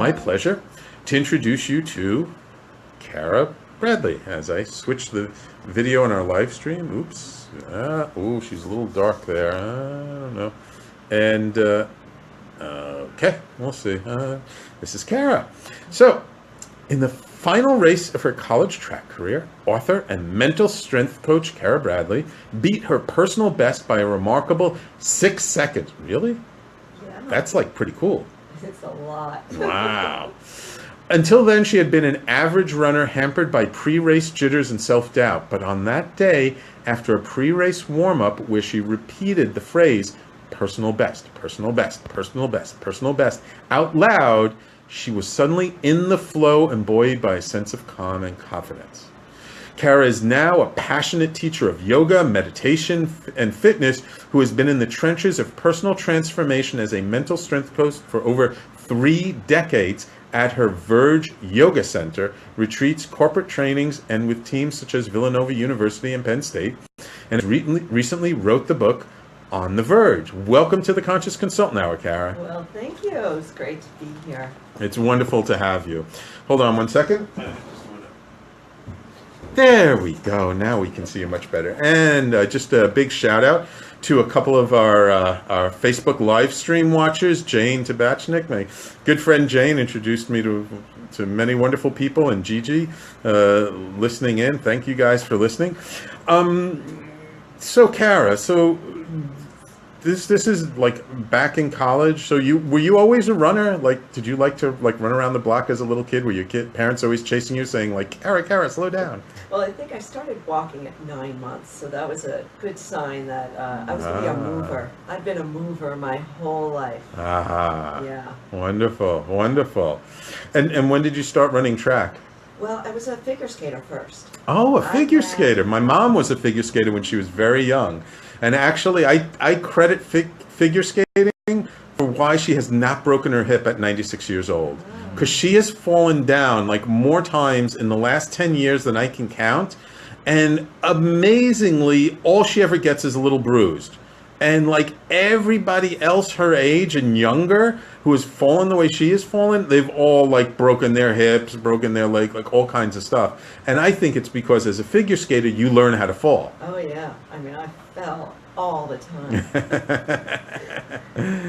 my pleasure to introduce you to Cara Bradley as I switch the video on our live stream. Oops. Oh, she's a little dark there. I don't know. And, okay, we'll see. This is Cara. So, in the final race of her college track career, author and mental strength coach Cara Bradley beat her personal best by a remarkable 6 seconds. Really? Yeah. That's like pretty cool. It's a lot. Wow. Until then, she had been an average runner hampered by pre-race jitters and self-doubt. But on that day, after a pre-race warm-up where she repeated the phrase, personal best, personal best, personal best, personal best, out loud, she was suddenly in the flow and buoyed by a sense of calm and confidence. Cara is now a passionate teacher of yoga, meditation, and fitness who has been in the trenches of personal transformation as a mental strength coach for over 3 decades at her Verge Yoga Center, retreats, corporate trainings, and with teams such as Villanova University and Penn State, and recently wrote the book On the Verge. Welcome to the Conscious Consultant Hour, Cara. Well, thank you. It's great to be here. It's wonderful to have you. Hold on one second. There we go. Now we can see you much better. And just a big shout out to a couple of our Facebook live stream watchers. Jane Tabachnik, my good friend Jane, introduced me to many wonderful people, and Gigi listening in. Thank you guys for listening. So Cara, this is like back in college. So were you always a runner? Like, did you like to run around the block as a little kid? Were your parents always chasing you, saying like, Cara, slow down? Well, I think I started walking at 9 months, so that was a good sign that I was going to be a mover. I've been a mover my whole life. Yeah. Wonderful, wonderful. And when did you start running track? Well, I was a figure skater first. Oh, a figure skater. My mom was a figure skater when she was very young. And actually, I credit figure skating for why she has not broken her hip at 96 years old. Because she has fallen down like more times in the last 10 years than I can count. And amazingly, all she ever gets is a little bruised. And like everybody else her age and younger who has fallen the way she has fallen, they've all like broken their hips, broken their leg, like all kinds of stuff. And I think it's because as a figure skater, you learn how to fall. Oh yeah, I mean I fell all the time.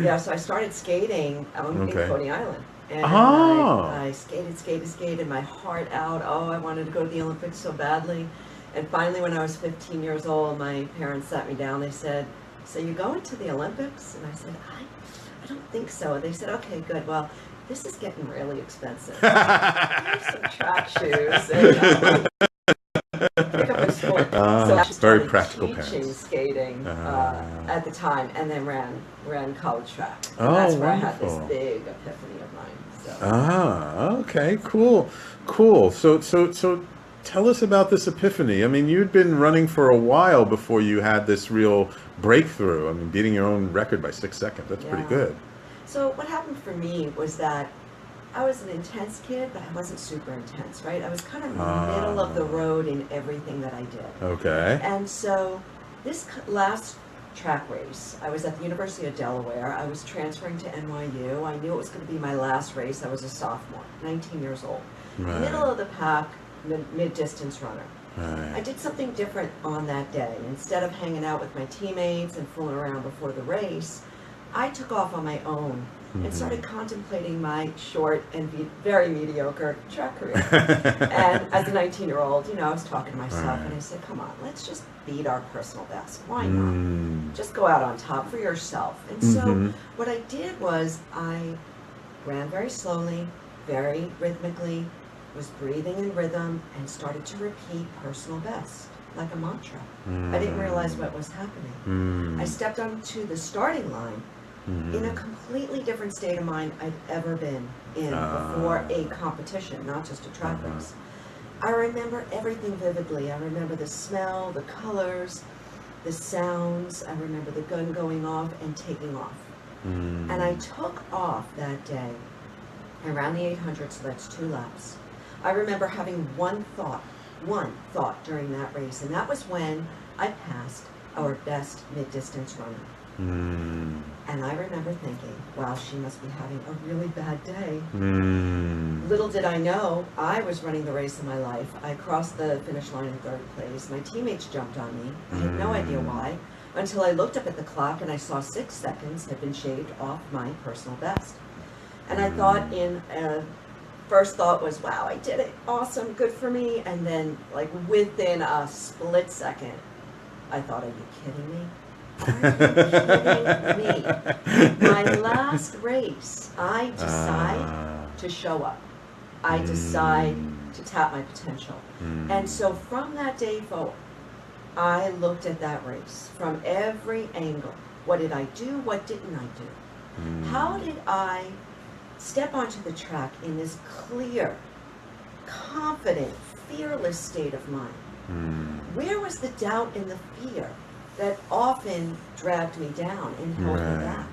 Yeah, so I started skating in Coney Island. And I skated my heart out. Oh, I wanted to go to the Olympics so badly. And finally, when I was 15 years old, my parents sat me down. They said, so you going to the Olympics? And I said, I don't think so. And they said, okay, good. Well, this is getting really expensive. Here's some track shoes. And, pick up a sport. So I very practical teaching parents. Skating at the time, and then ran college track. And Oh, that's where wonderful. I had this big epiphany of mine. So. Okay, cool. So tell us about this epiphany. I mean, you'd been running for a while before you had this real breakthrough. I mean, beating your own record by 6 seconds. That's pretty good. So what happened for me was that I was an intense kid, but I wasn't super intense, right? I was kind of middle of the road in everything that I did. Okay. And so this last track race, I was at the University of Delaware. I was transferring to NYU. I knew it was going to be my last race. I was a sophomore, 19 years old. Right. Middle of the pack, mid-distance runner. Right. I did something different on that day. Instead of hanging out with my teammates and fooling around before the race, I took off on my own and started contemplating my short and very mediocre track career. And as a 19-year-old, I was talking to myself and I said, come on, let's just beat our personal best. Why not? Just go out on top for yourself. And so what I did was I ran very slowly, very rhythmically, was breathing in rhythm, and started to repeat personal best like a mantra. I didn't realize what was happening. I stepped onto the starting line in a completely different state of mind I'd ever been in before a competition, not just a track race. I remember everything vividly. I remember the smell, the colors, the sounds. I remember the gun going off and taking off. And I took off that day around the 800, so that's 2 laps. I remember having one thought during that race, and that was when I passed our best mid-distance runner. And I remember thinking, wow, she must be having a really bad day. Little did I know, I was running the race of my life. I crossed the finish line in 3rd place. My teammates jumped on me. I had no idea why, until I looked up at the clock and I saw 6 seconds had been shaved off my personal best. And I thought first thought was, wow, I did it. Awesome, good for me. And then, like, within a split second, I thought, are you kidding me? Are you kidding me? My last race, I decide to show up. I decide to tap my potential. And so from that day forward, I looked at that race from every angle. What did I do? What didn't I do? How did I step onto the track in this clear, confident, fearless state of mind? Where was the doubt and the fear that often dragged me down and held me back?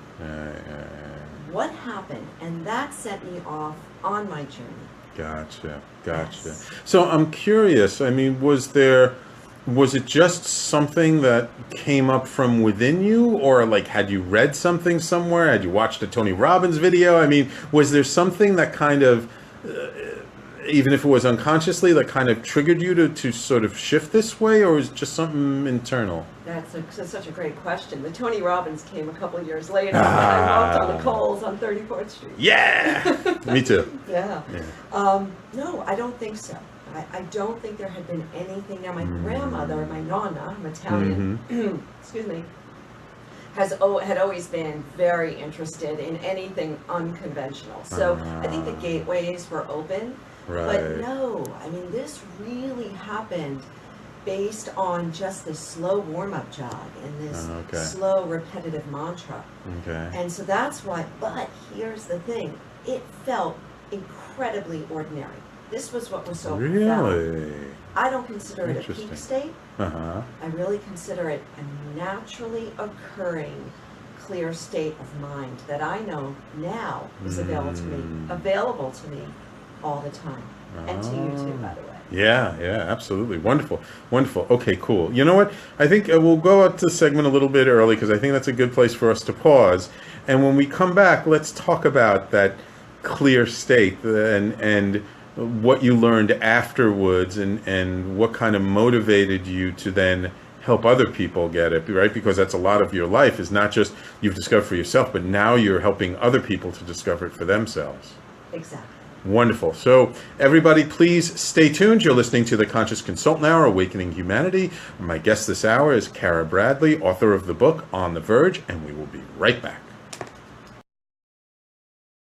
What happened? And that set me off on my journey. Gotcha. Yes. So I'm curious, I mean, was it just something that came up from within you, or like had you read something somewhere? Had you watched a Tony Robbins video? I mean, was there something that kind of, even if it was unconsciously, that kind of triggered you to sort of shift this way, or was it just something internal? That's such a great question. The Tony Robbins came a couple of years later when I walked on the coals on 34th Street. Yeah! Me too. Yeah. No, I don't think so. I don't think there had been anything. Now, my grandmother, my nonna, I'm Italian, excuse me, had always been very interested in anything unconventional. So I think the gateways were open. Right. But no, I mean, this really happened based on just this slow warm-up jog and this slow, repetitive mantra. And so that's why, but here's the thing, it felt incredibly ordinary. This was what was so profound. I don't consider it a peak state. I really consider it a naturally occurring, clear state of mind that I know now is available to me all the time. And to you too, by the way. Yeah, absolutely. Wonderful. Okay, cool. You know what? I think we'll go out to the segment a little bit early because I think that's a good place for us to pause. And when we come back, let's talk about that clear state and what you learned afterwards and what kind of motivated you to then help other people get it, right? Because that's a lot of your life, is not just you've discovered for yourself, but now you're helping other people to discover it for themselves. Exactly. Wonderful. So everybody, please stay tuned. You're listening to the Conscious Consultant Hour, Awakening Humanity. My guest this hour is Cara Bradley, author of the book On the Verge, and we will be right back.